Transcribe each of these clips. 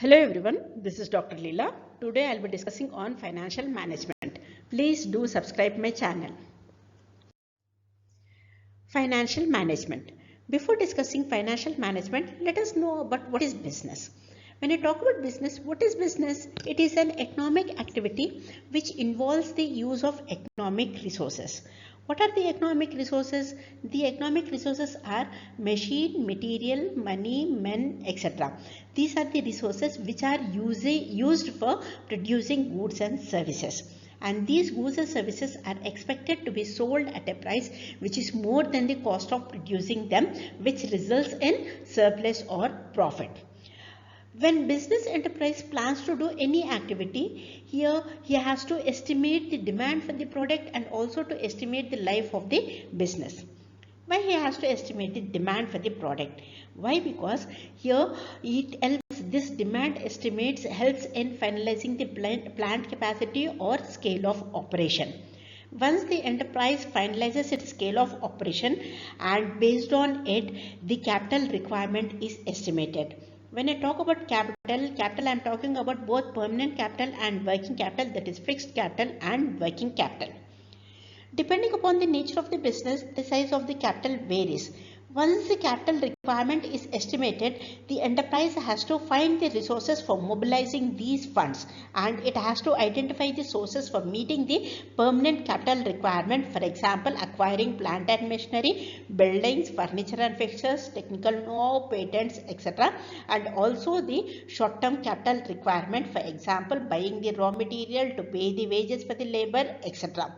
Hello everyone, this is Dr. Leela. Today I'll be discussing on financial management. Please do subscribe my channel. Financial management. Before discussing financial management, let us know about what is business. When I talk about business, what is business? It is an economic activity which involves the use of economic resources. What are the economic resources? The economic resources are machine, material, money, men, etc. These are the resources which are used for producing goods and services. And these goods and services are expected to be sold at a price which is more than the cost of producing them, which results in surplus or profit. When business enterprise plans to do any activity, here he has to estimate the demand for the product and also to estimate the life of the business. Why he has to estimate the demand for the product? Why? Because here it helps, this demand estimates helps in finalizing the plant capacity or scale of operation. Once the enterprise finalizes its scale of operation, and based on it the capital requirement is estimated. When I talk about capital I am talking about both permanent capital and working capital, that is fixed capital and working capital. Depending upon the nature of the business, the size of the capital varies. Once the capital requirement is estimated, the enterprise has to find the resources for mobilizing these funds, and it has to identify the sources for meeting the permanent capital requirement. For example, acquiring plant and machinery, buildings, furniture and fixtures, technical know-how, patents, etc. And also the short-term capital requirement, for example, buying the raw material to pay the wages for the labor, etc.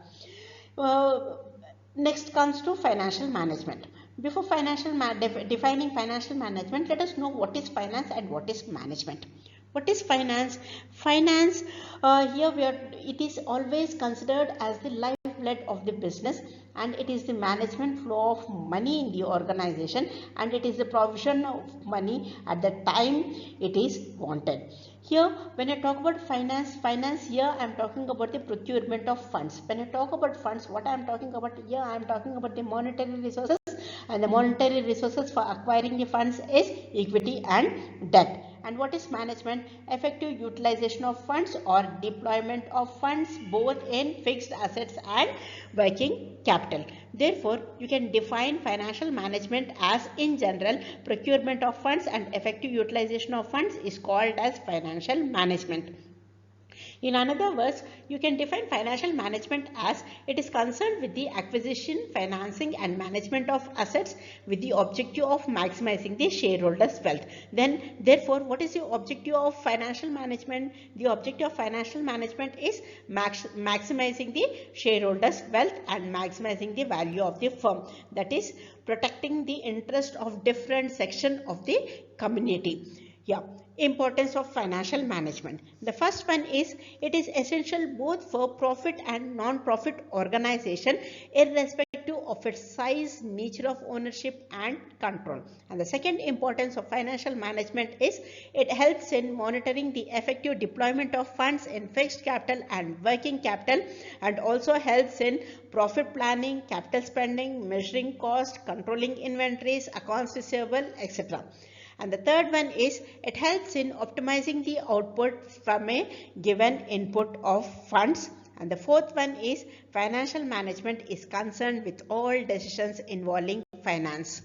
Next comes to financial management. Before defining financial management, let us know what is finance and what is management. What is finance? Finance, it is always considered as the lifeblood of the business, and it is the management flow of money in the organization, and it is the provision of money at the time it is wanted. Here when I talk about finance here I am talking about the procurement of funds. When I talk about funds, what I am talking about here, I am talking about the monetary resources, and the monetary resources for acquiring the funds is equity and debt. And what is management? Effective utilization of funds or deployment of funds both in fixed assets and working capital. Therefore, you can define financial management as, in general, procurement of funds, and effective utilization of funds is called as financial management. In other words, you can define financial management as it is concerned with the acquisition, financing and management of assets with the objective of maximizing the shareholders' wealth. Then, therefore, what is the objective of financial management? The objective of financial management is maximizing the shareholders' wealth and maximizing the value of the firm. That is, protecting the interest of different sections of the community. Importance of financial management. The first one is it is essential both for profit and non-profit organization, irrespective of its size, nature of ownership and control. And the second importance of financial management is it helps in monitoring the effective deployment of funds in fixed capital and working capital, and also helps in profit planning, capital spending, measuring cost, controlling inventories, accounts receivable, etc. And the third one is it helps in optimizing the output from a given input of funds. And the fourth one is financial management is concerned with all decisions involving finance.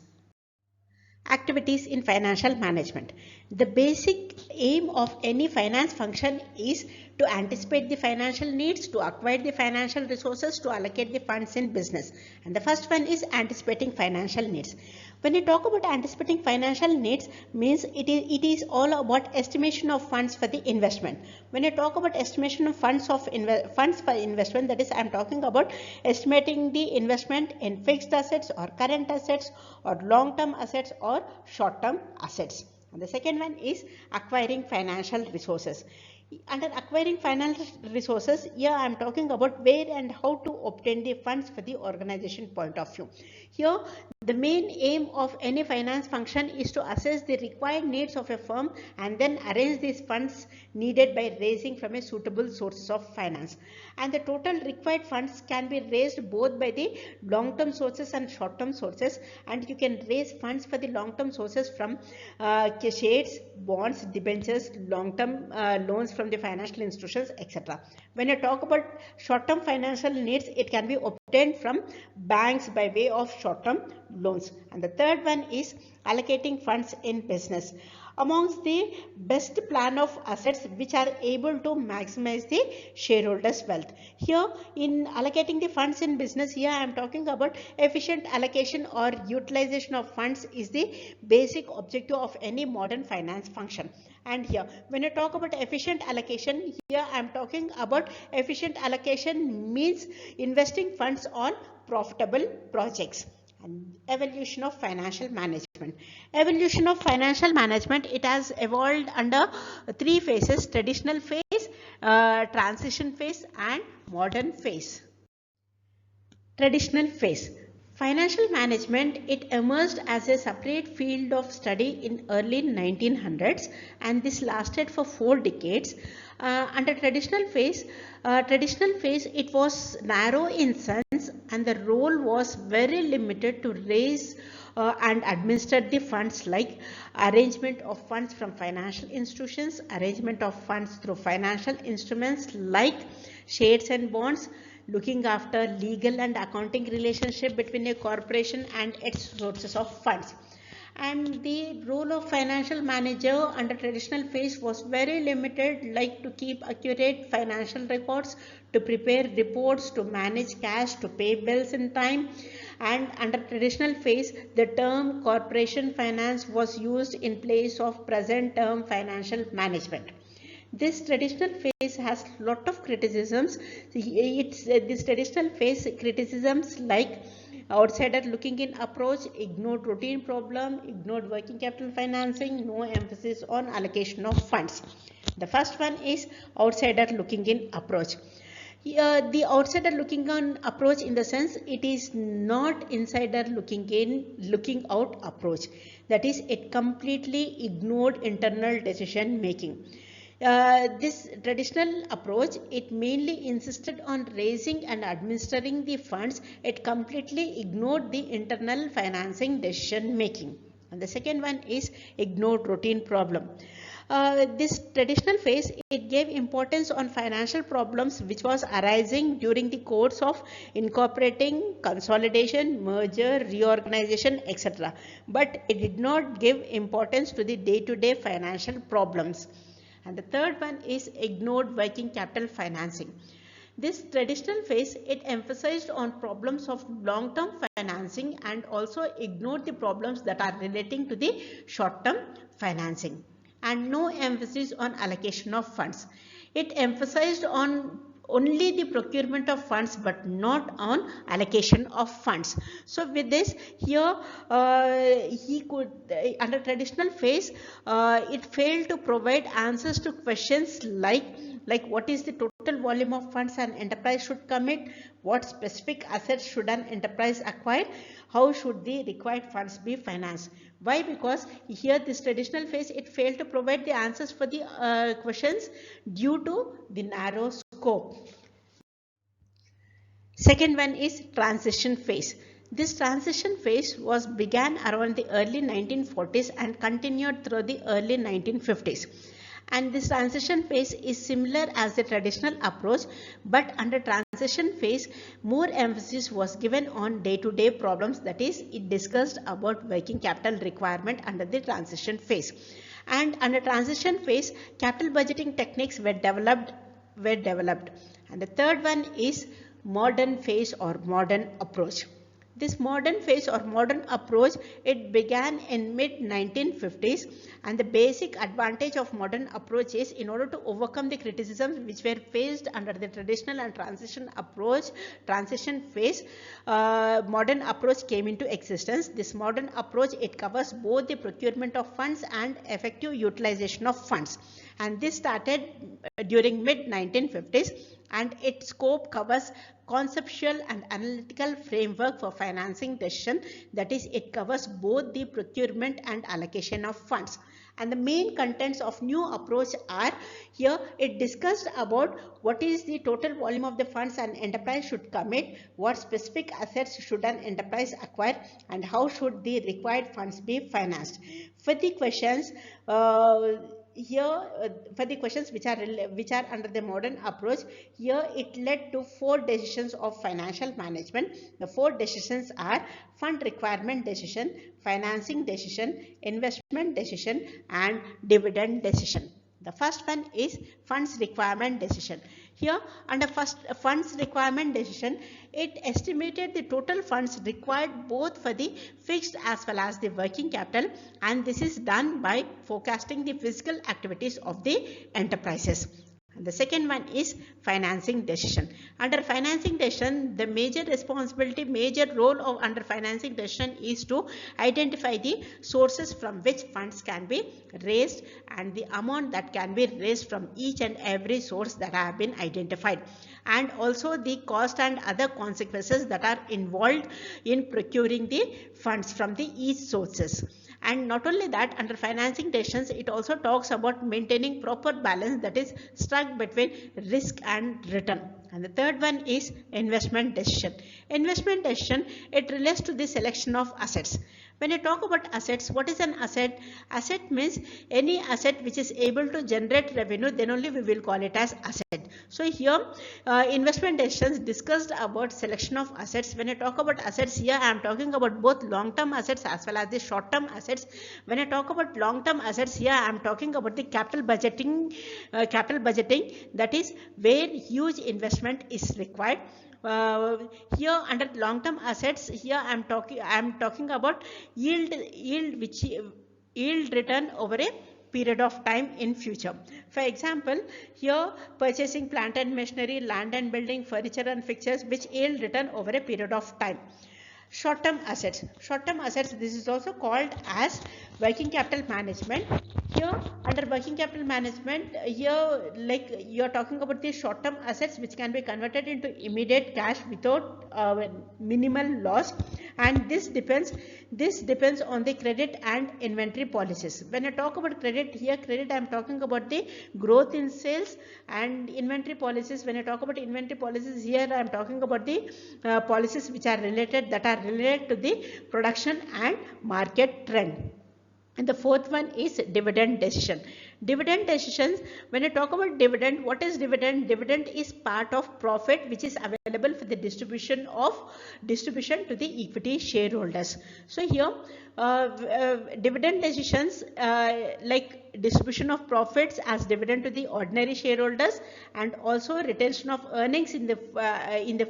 Activities in financial management. The basic aim of any finance function is to anticipate the financial needs, to acquire the financial resources, to allocate the funds in business. And the first one is anticipating financial needs. When you talk about anticipating financial needs, means it is all about estimation of funds for the investment. When you talk about estimation of funds for investment, that is, I am talking about estimating the investment in fixed assets or current assets or long-term assets or short-term assets. And the second one is acquiring financial resources. Under acquiring financial resources, here I am talking about where and how to obtain the funds for the organization point of view. Here, the main aim of any finance function is to assess the required needs of a firm and then arrange these funds needed by raising from a suitable sources of finance. And the total required funds can be raised both by the long-term sources and short-term sources, and you can raise funds for the long-term sources from shares, bonds, debentures, long-term loans from the financial institutions, etc. When you talk about short-term financial needs, it can be obtained from banks by way of short-term loans. And the third one is allocating funds in business. Amongst the best plan of assets which are able to maximize the shareholders' wealth. Here, in allocating the funds in business, here I am talking about efficient allocation or utilization of funds is the basic objective of any modern finance function. And here, when I talk about efficient allocation, here I am talking about efficient allocation means investing funds on profitable projects. And evolution of financial management. Evolution of financial management, it has evolved under three phases: traditional phase, transition phase, and modern phase. Traditional phase. Financial management, it emerged as a separate field of study in early 1900s, and this lasted for 4 decades. Under traditional phase, it was narrow in sense, and the role was very limited to raise and administer the funds, like arrangement of funds from financial institutions, arrangement of funds through financial instruments like shares and bonds, looking after legal and accounting relationship between a corporation and its sources of funds. And the role of financial manager under traditional phase was very limited, like to keep accurate financial records, to prepare reports, to manage cash, to pay bills in time. And under traditional phase, the term corporation finance was used in place of present term financial management. This traditional phase has lot of criticisms. This traditional phase criticisms like outsider looking in approach, ignored routine problem, ignored working capital financing, no emphasis on allocation of funds. The first one is outsider looking in approach. The outsider looking on approach, in the sense it is not insider looking in, looking out approach. That is, it completely ignored internal decision making. This traditional approach, it mainly insisted on raising and administering the funds. It completely ignored the internal financing decision making. And the second one is ignored routine problem. This traditional phase, it gave importance on financial problems which was arising during the course of incorporating, consolidation, merger, reorganization, etc. But it did not give importance to the day-to-day financial problems. And the third one is ignored working capital financing. This traditional phase, it emphasized on problems of long-term financing and also ignored the problems that are relating to the short-term financing, and no emphasis on allocation of funds. It emphasized on only the procurement of funds but not on allocation of funds. So with this, here he could under traditional phase, it failed to provide answers to questions like what is the total volume of funds an enterprise should commit, what specific assets should an enterprise acquire, how should the required funds be financed. Why? Because here this traditional phase, it failed to provide the answers for the questions due to the narrow scope. Second one is transition phase. This transition phase was began around the early 1940s and continued through the early 1950s. And this transition phase is similar as the traditional approach, but under transition phase, more emphasis was given on day-to-day problems. That is, it discussed about working capital requirement under the transition phase. And under transition phase, capital budgeting techniques were developed. And the third one is modern phase or modern approach. This modern phase or modern approach, it began in mid 1950s, and the basic advantage of modern approach is, in order to overcome the criticisms which were faced under the traditional and transition phase, modern approach came into existence. This modern approach, it covers both the procurement of funds and effective utilization of funds, and this started during mid 1950s, and its scope covers conceptual and analytical framework for financing decision. That is, it covers both the procurement and allocation of funds. And the main contents of new approach are, here it discussed about what is the total volume of the funds an enterprise should commit, what specific assets should an enterprise acquire, and how should the required funds be financed. For the questions for the questions which are under the modern approach, here it led to 4 decisions of financial management. The 4 decisions are fund requirement decision, financing decision, investment decision, and dividend decision. The first one is funds requirement decision. Here, under first funds requirement decision, it estimated the total funds required both for the fixed as well as the working capital, and this is done by forecasting the physical activities of the enterprises. And the second one is financing decision. Under financing decision, the major role of under financing decision is to identify the sources from which funds can be raised and the amount that can be raised from each and every source that have been identified, and also the cost and other consequences that are involved in procuring the funds from the each sources. And not only that, under financing decisions, it also talks about maintaining proper balance that is struck between risk and return. And the third one is investment decision. Investment decision, it relates to the selection of assets. When I talk about assets, what is an asset? Asset means any asset which is able to generate revenue, then only we will call it as asset. So here investment decisions discussed about selection of assets. When I talk about assets, here I am talking about both long-term assets as well as the short-term assets. When I talk about long-term assets, here I am talking about the capital budgeting, that is where huge investment is required. Here under long-term assets, here I am talking about yield return over a period of time in future. For example, here purchasing plant and machinery, land and building, furniture and fixtures, which yield return over a period of time. Short-term assets, this is also called as working capital management. Here under working capital management, here like you are talking about the short-term assets which can be converted into immediate cash without minimal loss, and this depends on the credit and inventory policies. When I talk about credit, here credit I am talking about the growth in sales, and inventory policies, when I talk about inventory policies, here I am talking about the policies which are related to the production and market trend. And the fourth one is dividend decision. Dividend decisions, when I talk about dividend, what is dividend? Dividend is part of profit which is available for the distribution to the equity shareholders. So here dividend decisions like distribution of profits as dividend to the ordinary shareholders, and also retention of earnings in the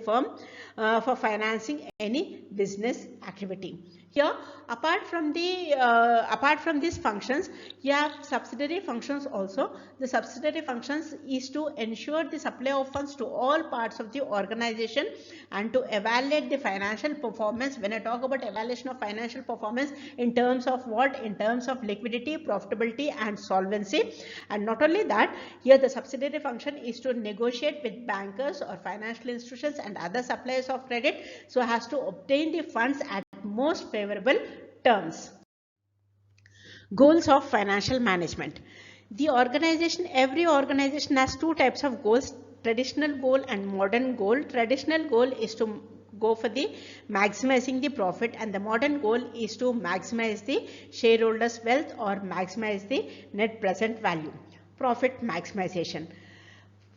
firm for financing any business activity. Here, apart from these functions, you have subsidiary functions also. The subsidiary functions is to ensure the supply of funds to all parts of the organization and to evaluate the financial performance. When I talk about evaluation of financial performance, in terms of what? In terms of liquidity, profitability, and solvency. And not only that, here the subsidiary function is to negotiate with bankers or financial institutions and other suppliers of credit, so has to obtain the funds at most favorable terms. Goals of financial management. Every organization has 2 types of goals: traditional goal and modern goal. Traditional goal is to go for the maximizing the profit, and the modern goal is to maximize the shareholders' wealth or maximize the net present value. Profit maximization.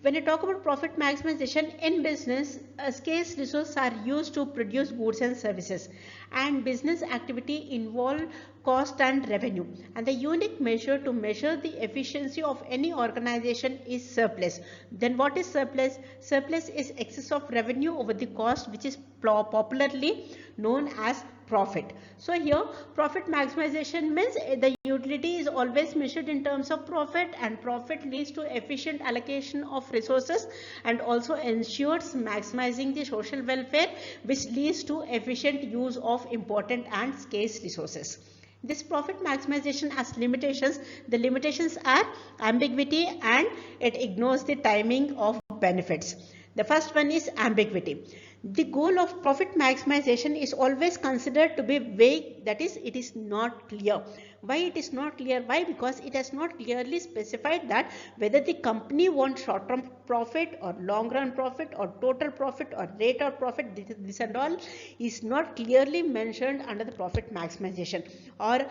When you talk about profit maximization in business, scarce resources are used to produce goods and services, and business activity involve cost and revenue, and the unique measure to measure the efficiency of any organization is surplus. Then what is surplus? Surplus is excess of revenue over the cost, which is popularly known as profit. So here profit maximization means the utility is always measured in terms of profit, and profit leads to efficient allocation of resources and also ensures maximizing the social welfare, which leads to efficient use of important and scarce resources. This profit maximization has limitations. The limitations are ambiguity, and it ignores the timing of benefits. The first one is ambiguity. The goal of profit maximization is always considered to be vague, that is, it is not clear. Why it is not clear? Why? Because it has not clearly specified that whether the company wants short-term profit or long-run profit or total profit or rate of profit. This and all is not clearly mentioned under the profit maximization. Or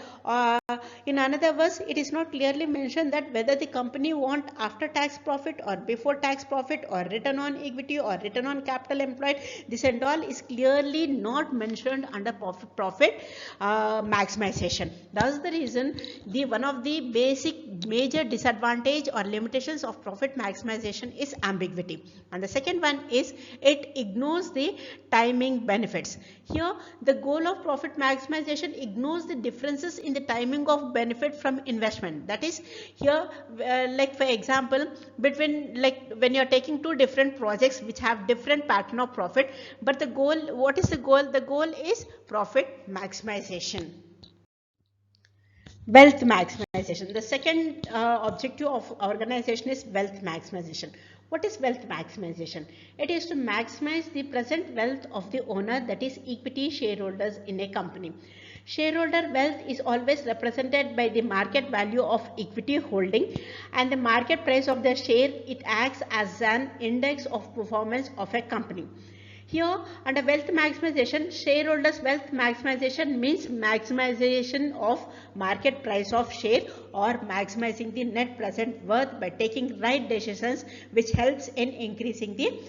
in another words, it is not clearly mentioned that whether the company wants after-tax profit or before-tax profit or return on equity or return on capital employed. This and all is clearly not mentioned under profit maximization. That is the reason one of the basic major disadvantage or limitations of profit maximization is ambiguity. And the second one is it ignores the timing benefits. Here the goal of profit maximization ignores the differences in the timing of benefit from investment. That is, here like for example, between like when you are taking two different projects which have different pattern of profit, but the goal, what is the goal? The goal is profit maximization. Wealth maximization. The second objective of organization is wealth maximization. What is wealth maximization? It is to maximize the present wealth of the owner, that is equity shareholders in a company. Shareholder wealth is always represented by the market value of equity holding, and the market price of the share. It acts as an index of performance of a company. Here under wealth maximization, shareholders wealth maximization means maximization of market price of share or maximizing the net present worth by taking right decisions which helps in increasing the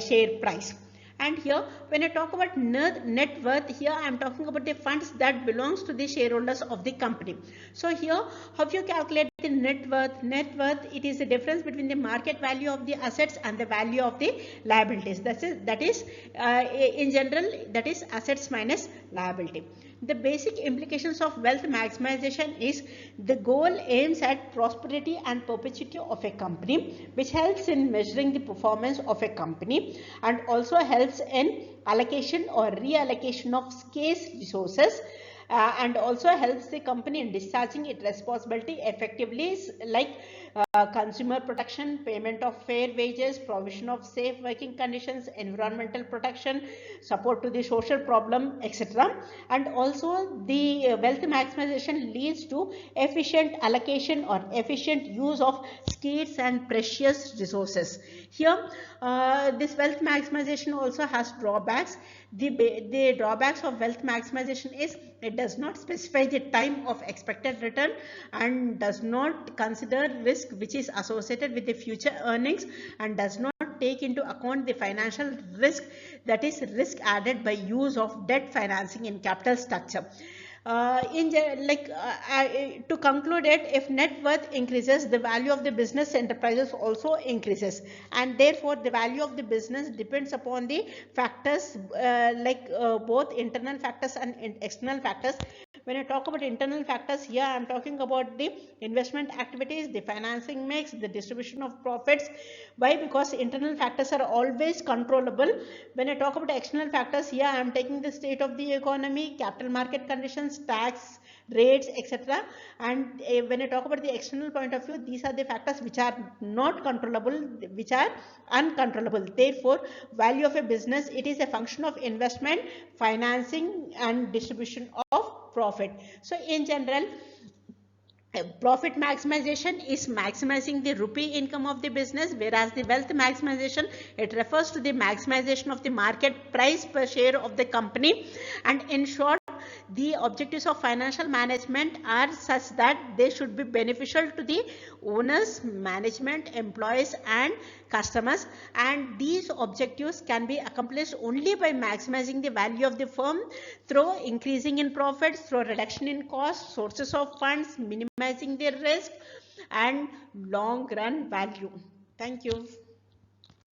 share price. And here when I talk about net worth, here I am talking about the funds that belongs to the shareholders of the company. So here how you calculate the net worth? Net worth, it is the difference between the market value of the assets and the value of the liabilities. That is in general, that is assets minus liability. The basic implications of wealth maximization is the goal aims at prosperity and perpetuity of a company, which helps in measuring the performance of a company and also helps in allocation or reallocation of scarce resources, and also helps the company in discharging its responsibility effectively, like consumer protection, payment of fair wages, provision of safe working conditions, environmental protection, support to the social problem, etc. And also the wealth maximization leads to efficient allocation or efficient use of scarce and precious resources. Here this wealth maximization also has drawbacks. The drawbacks of wealth maximization is it does not specify the time of expected return and does not consider risk which is associated with the future earnings and does not take into account the financial risk, that is risk added by use of debt financing in capital structure. To conclude it, if net worth increases, the value of the business enterprises also increases, and therefore the value of the business depends upon the factors both internal factors and external factors. When I talk about internal factors, here I am talking about the investment activities, the financing mix, the distribution of profits. Why? Because internal factors are always controllable. When I talk about external factors, here I am taking the state of the economy, capital market conditions, tax rates, etc. And when I talk about the external point of view, these are the factors which are not controllable, which are uncontrollable. Therefore, value of a business, it is a function of investment, financing and distribution of profit. So in general, profit maximization is maximizing the rupee income of the business, whereas the wealth maximization, it refers to the maximization of the market price per share of the company. And in short, the objectives of financial management are such that they should be beneficial to the owners, management, employees and customers, and these objectives can be accomplished only by maximizing the value of the firm through increasing in profits, through reduction in costs, sources of funds, minimizing the risk and long run value. Thank you.